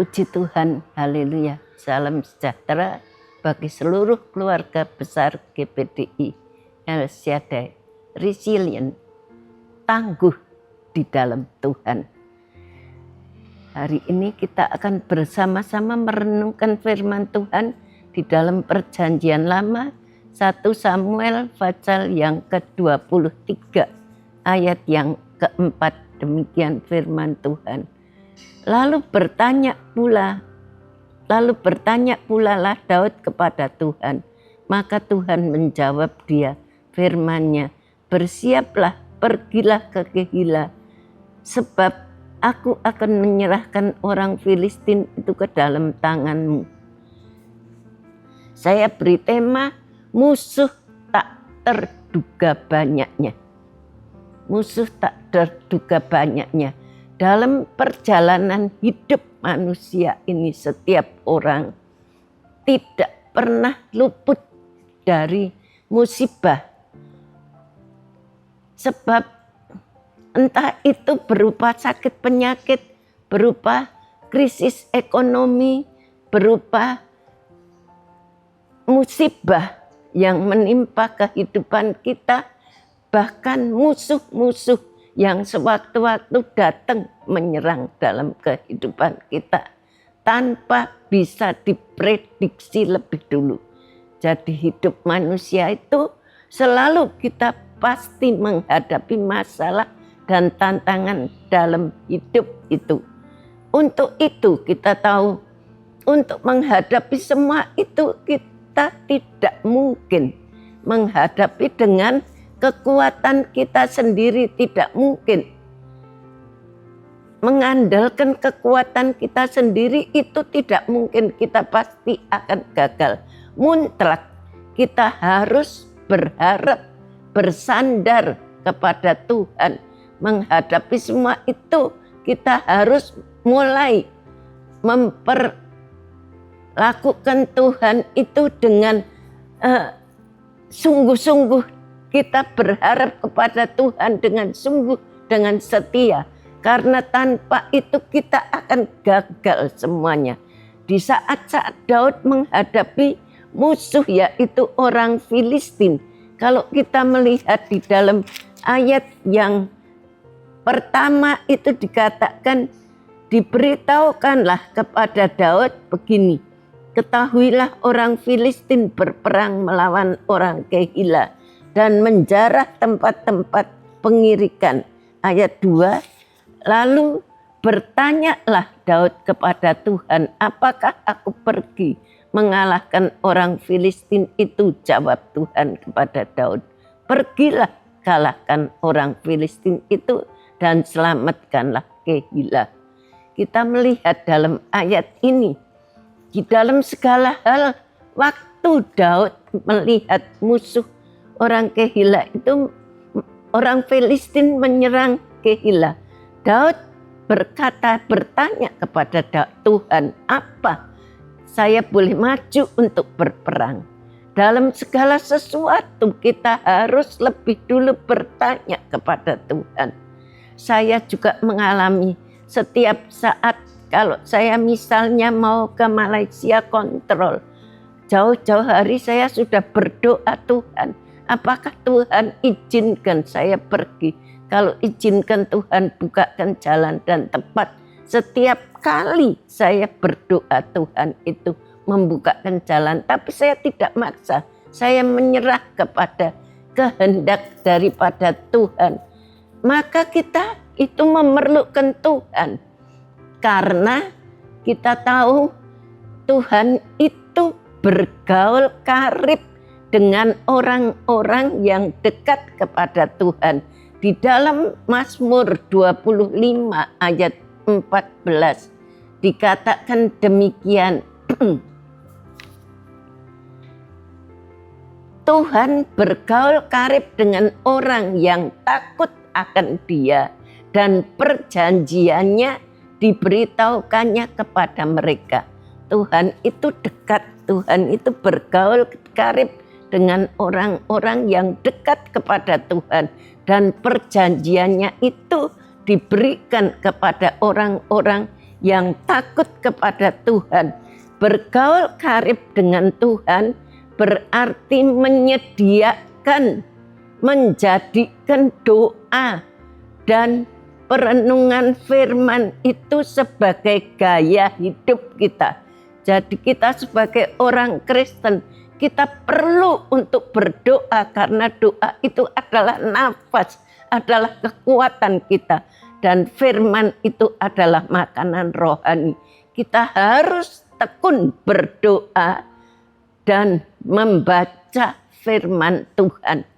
Puji Tuhan, haleluya. Salam sejahtera bagi seluruh keluarga besar GPDI El Shaddai, resilient, tangguh di dalam Tuhan. Hari ini kita akan bersama-sama merenungkan firman Tuhan di dalam Perjanjian Lama, 1 Samuel pasal yang ke-23 ayat yang keempat. Demikian firman Tuhan. Lalu bertanya pula lah Daud kepada Tuhan. Maka Tuhan menjawab dia firman-Nya, bersiaplah, pergilah ke Kehila, sebab aku akan menyerahkan orang Filistin itu ke dalam tanganmu. Saya beri tema, musuh tak terduga banyaknya. Musuh tak terduga banyaknya. Dalam perjalanan hidup manusia ini, setiap orang tidak pernah luput dari musibah. Sebab entah itu berupa sakit penyakit, berupa krisis ekonomi, berupa musibah yang menimpa kehidupan kita, bahkan musuh-musuh yang sewaktu-waktu datang menyerang dalam kehidupan kita tanpa bisa diprediksi lebih dulu. Jadi hidup manusia itu selalu kita pasti menghadapi masalah dan tantangan dalam hidup itu. Untuk itu kita tahu, untuk menghadapi semua itu kita tidak mungkin menghadapi dengan kekuatan kita sendiri, tidak mungkin. Mengandalkan kekuatan kita sendiri itu tidak mungkin, kita pasti akan gagal. Mutlak kita harus berharap, bersandar kepada Tuhan. Menghadapi semua itu kita harus mulai memperlakukan Tuhan itu dengan sungguh-sungguh. Kita berharap kepada Tuhan dengan sungguh, dengan setia. Karena tanpa itu kita akan gagal semuanya. Di saat-saat Daud menghadapi musuh, yaitu orang Filistin. Kalau kita melihat di dalam ayat yang pertama itu dikatakan, diberitahukanlah kepada Daud begini. Ketahuilah orang Filistin berperang melawan orang Kehila dan menjarah tempat-tempat pengirikan. Ayat 2, lalu bertanyalah Daud kepada Tuhan, apakah aku pergi mengalahkan orang Filistin itu? Jawab Tuhan kepada Daud, pergilah kalahkan orang Filistin itu dan selamatkanlah Kehila. Kita melihat dalam ayat ini, di dalam segala hal, waktu Daud melihat musuh orang Kehila itu, orang Filistin menyerang Kehila, Daud bertanya kepada Tuhan, apa saya boleh maju untuk berperang? Dalam segala sesuatu kita harus lebih dulu bertanya kepada Tuhan. Saya juga mengalami setiap saat kalau saya misalnya mau ke Malaysia kontrol, jauh-jauh hari saya sudah berdoa, Tuhan, apakah Tuhan izinkan saya pergi? Kalau izinkan Tuhan bukakan jalan dan tempat. Setiap kali saya berdoa Tuhan itu membukakan jalan. Tapi saya tidak maksa. Saya menyerah kepada kehendak daripada Tuhan. Maka kita itu memerlukan Tuhan. Karena kita tahu Tuhan itu bergaul karib dengan orang-orang yang dekat kepada Tuhan. Di dalam Mazmur 25 ayat 14 dikatakan demikian. Tuhan bergaul karib dengan orang yang takut akan Dia dan perjanjiannya diberitahukannya kepada mereka. Tuhan itu dekat, Tuhan itu bergaul karib dengan orang-orang yang dekat kepada Tuhan. Dan perjanjiannya itu diberikan kepada orang-orang yang takut kepada Tuhan. Bergaul karib dengan Tuhan berarti menyediakan, menjadikan doa dan perenungan firman itu sebagai gaya hidup kita. Jadi kita sebagai orang Kristen, kita perlu untuk berdoa karena doa itu adalah nafas, adalah kekuatan kita. Dan firman itu adalah makanan rohani. Kita harus tekun berdoa dan membaca firman Tuhan.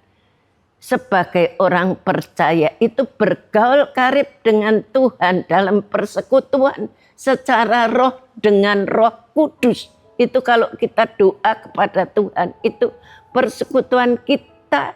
Sebagai orang percaya itu bergaul karib dengan Tuhan dalam persekutuan secara roh dengan Roh Kudus. Itu kalau kita doa kepada Tuhan, itu persekutuan kita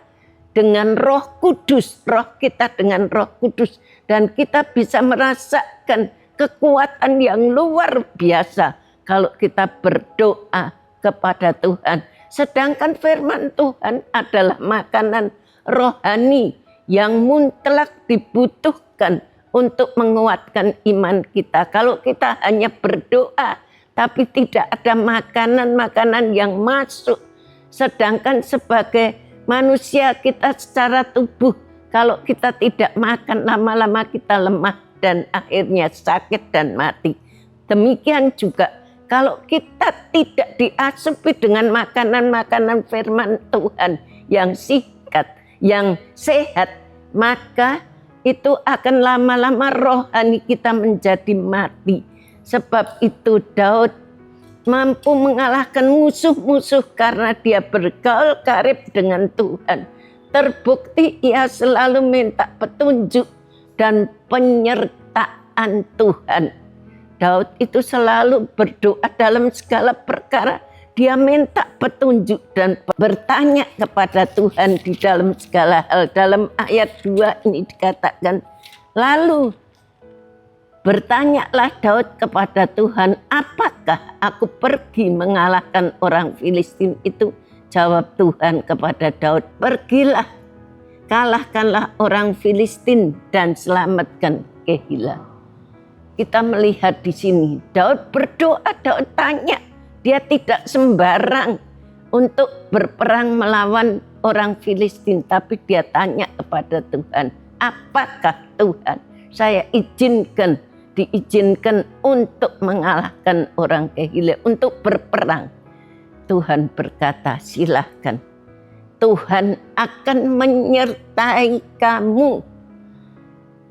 dengan Roh Kudus, roh kita dengan Roh Kudus. Dan kita bisa merasakan kekuatan yang luar biasa kalau kita berdoa kepada Tuhan. Sedangkan firman Tuhan adalah makanan rohani yang mutlak dibutuhkan untuk menguatkan iman kita. Kalau kita hanya berdoa tapi tidak ada makanan-makanan yang masuk, sedangkan sebagai manusia kita secara tubuh, kalau kita tidak makan, lama-lama kita lemah dan akhirnya sakit dan mati. Demikian juga kalau kita tidak diasupi dengan makanan-makanan firman Tuhan yang singkat, yang sehat, maka itu akan lama-lama rohani kita menjadi mati. Sebab itu Daud mampu mengalahkan musuh-musuh karena dia bergaul karib dengan Tuhan. Terbukti ia selalu minta petunjuk dan penyertaan Tuhan. Daud itu selalu berdoa dalam segala perkara. Dia minta petunjuk dan bertanya kepada Tuhan di dalam segala hal. Dalam ayat 2 ini dikatakan, lalu bertanyalah Daud kepada Tuhan, apakah aku pergi mengalahkan orang Filistin itu? Jawab Tuhan kepada Daud, pergilah, kalahkanlah orang Filistin dan selamatkan Kehila. Kita melihat di sini, Daud berdoa, Daud tanya. Dia tidak sembarang untuk berperang melawan orang Filistin, tapi dia tanya kepada Tuhan, apakah Tuhan saya diizinkan untuk mengalahkan orang Kehila, untuk berperang. Tuhan berkata, silahkan. Tuhan akan menyertai kamu.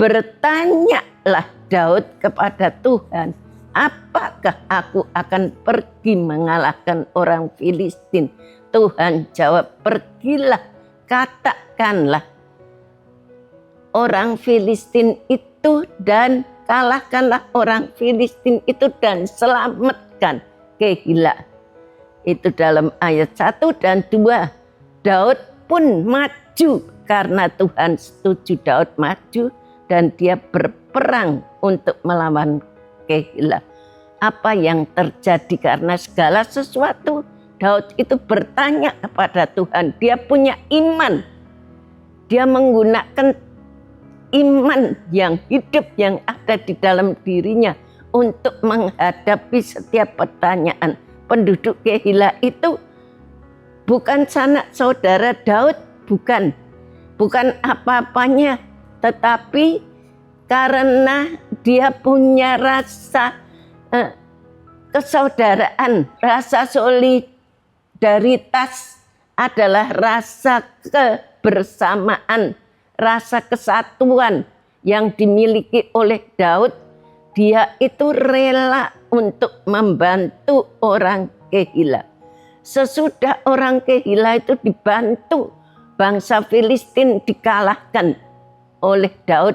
Bertanyalah Daud kepada Tuhan, apakah aku akan pergi mengalahkan orang Filistin? Tuhan jawab, pergilah, katakanlah orang Filistin itu dan kalahkanlah orang Filistin itu dan selamatkan Kehila. Itu dalam ayat 1 dan 2. Daud pun maju karena Tuhan setuju Daud maju dan dia berperang untuk melawan Kehila. Apa yang terjadi karena segala sesuatu? Daud itu bertanya kepada Tuhan. Dia punya iman. Dia menggunakan iman yang hidup yang ada di dalam dirinya untuk menghadapi setiap pertanyaan. Penduduk Kehila itu bukan sanak saudara Daud, bukan apa-apanya, tetapi karena dia punya rasa kesaudaraan, rasa solidaritas adalah rasa kebersamaan, rasa kesatuan yang dimiliki oleh Daud. Dia itu rela untuk membantu orang Kehila. Sesudah orang Kehila itu dibantu, bangsa Filistin dikalahkan oleh Daud.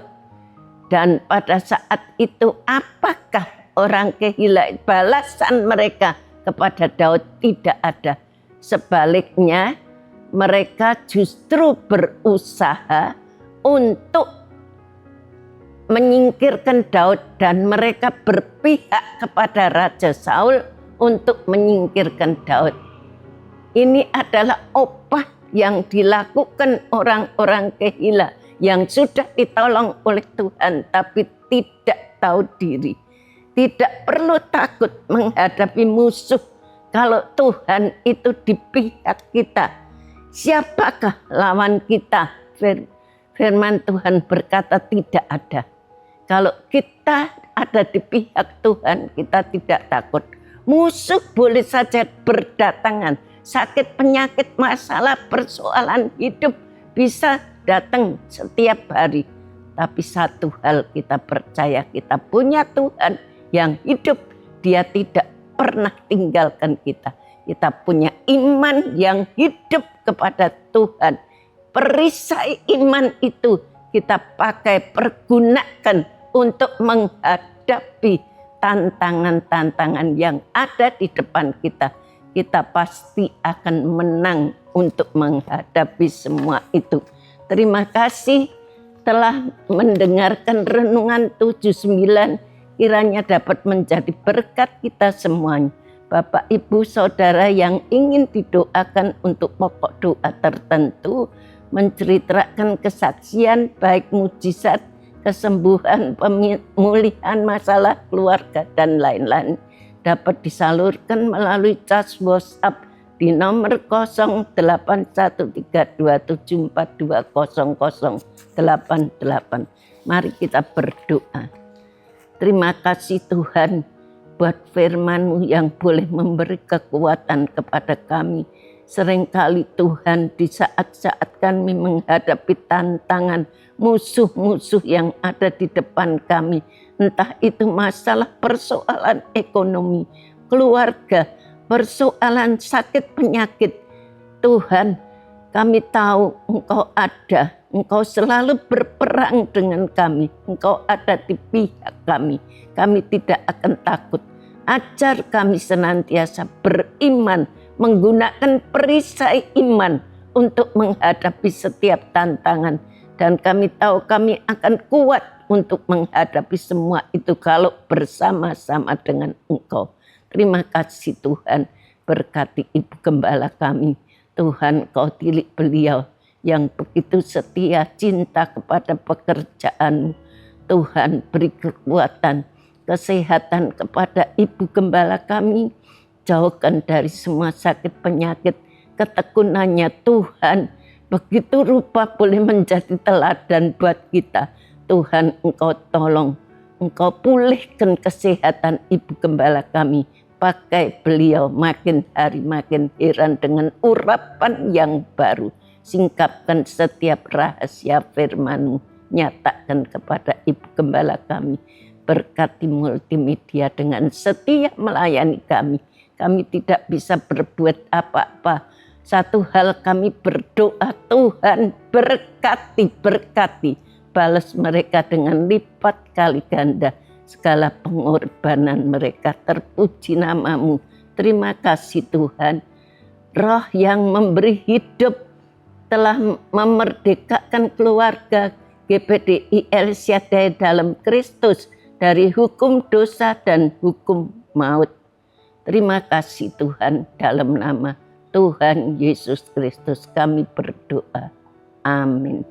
Dan pada saat itu apakah orang Kehila, balasan mereka kepada Daud? Tidak ada. Sebaliknya mereka justru berusaha untuk menyingkirkan Daud dan mereka berpihak kepada Raja Saul untuk menyingkirkan Daud. Ini adalah upah yang dilakukan orang-orang Kehila yang sudah ditolong oleh Tuhan tapi tidak tahu diri. Tidak perlu takut menghadapi musuh. Kalau Tuhan itu di pihak kita, siapakah lawan kita? Firman Tuhan berkata tidak ada. Kalau kita ada di pihak Tuhan, kita tidak takut. Musuh boleh saja berdatangan. Sakit, penyakit, masalah, persoalan hidup bisa datang setiap hari. Tapi satu hal kita percaya, kita punya Tuhan yang hidup. Dia tidak pernah tinggalkan kita. Kita punya iman yang hidup kepada Tuhan. Perisai iman itu kita pakai, pergunakan untuk menghadapi tantangan-tantangan yang ada di depan kita. Kita pasti akan menang untuk menghadapi semua itu. Terima kasih telah mendengarkan renungan 79. Kiranya dapat menjadi berkat kita semuanya. Bapak, Ibu, Saudara yang ingin didoakan untuk pokok doa tertentu, menceritakan kesaksian baik mujizat, kesembuhan, pemulihan masalah keluarga dan lain-lain, dapat disalurkan melalui cas WhatsApp di nomor 081327420088. Mari kita berdoa. Terima kasih Tuhan buat firman-Mu yang boleh memberi kekuatan kepada kami. Seringkali Tuhan di saat-saat kami menghadapi tantangan musuh-musuh yang ada di depan kami. Entah itu masalah persoalan ekonomi, keluarga, persoalan sakit penyakit. Tuhan, kami tahu Engkau ada. Engkau selalu berperang dengan kami. Engkau ada di pihak kami. Kami tidak akan takut. Ajar kami senantiasa beriman, menggunakan perisai iman untuk menghadapi setiap tantangan. Dan kami tahu kami akan kuat untuk menghadapi semua itu kalau bersama-sama dengan Engkau. Terima kasih Tuhan. Berkati Ibu Gembala kami. Tuhan, Kau tilik beliau yang begitu setia, cinta kepada pekerjaan-Mu. Tuhan, beri kekuatan, kesehatan kepada Ibu Gembala kami. Jauhkan dari semua sakit penyakit, ketekunannya Tuhan. Begitu rupa boleh menjadi teladan buat kita. Tuhan, Engkau tolong, Engkau pulihkan kesehatan Ibu Gembala kami. Pakai beliau makin hari makin heran dengan urapan yang baru. Singkapkan setiap rahasia firman-Mu, nyatakan kepada Ibu Gembala kami. Berkati multimedia dengan setia melayani kami. Kami tidak bisa berbuat apa-apa. Satu hal kami berdoa, Tuhan berkati. Balas mereka dengan lipat kali ganda. Segala pengorbanan mereka, terpuji nama-Mu. Terima kasih Tuhan. Roh yang memberi hidup telah memerdekakan keluarga GPDI El Shaddai dalam Kristus dari hukum dosa dan hukum maut. Terima kasih Tuhan, dalam nama Tuhan Yesus Kristus kami berdoa. Amin.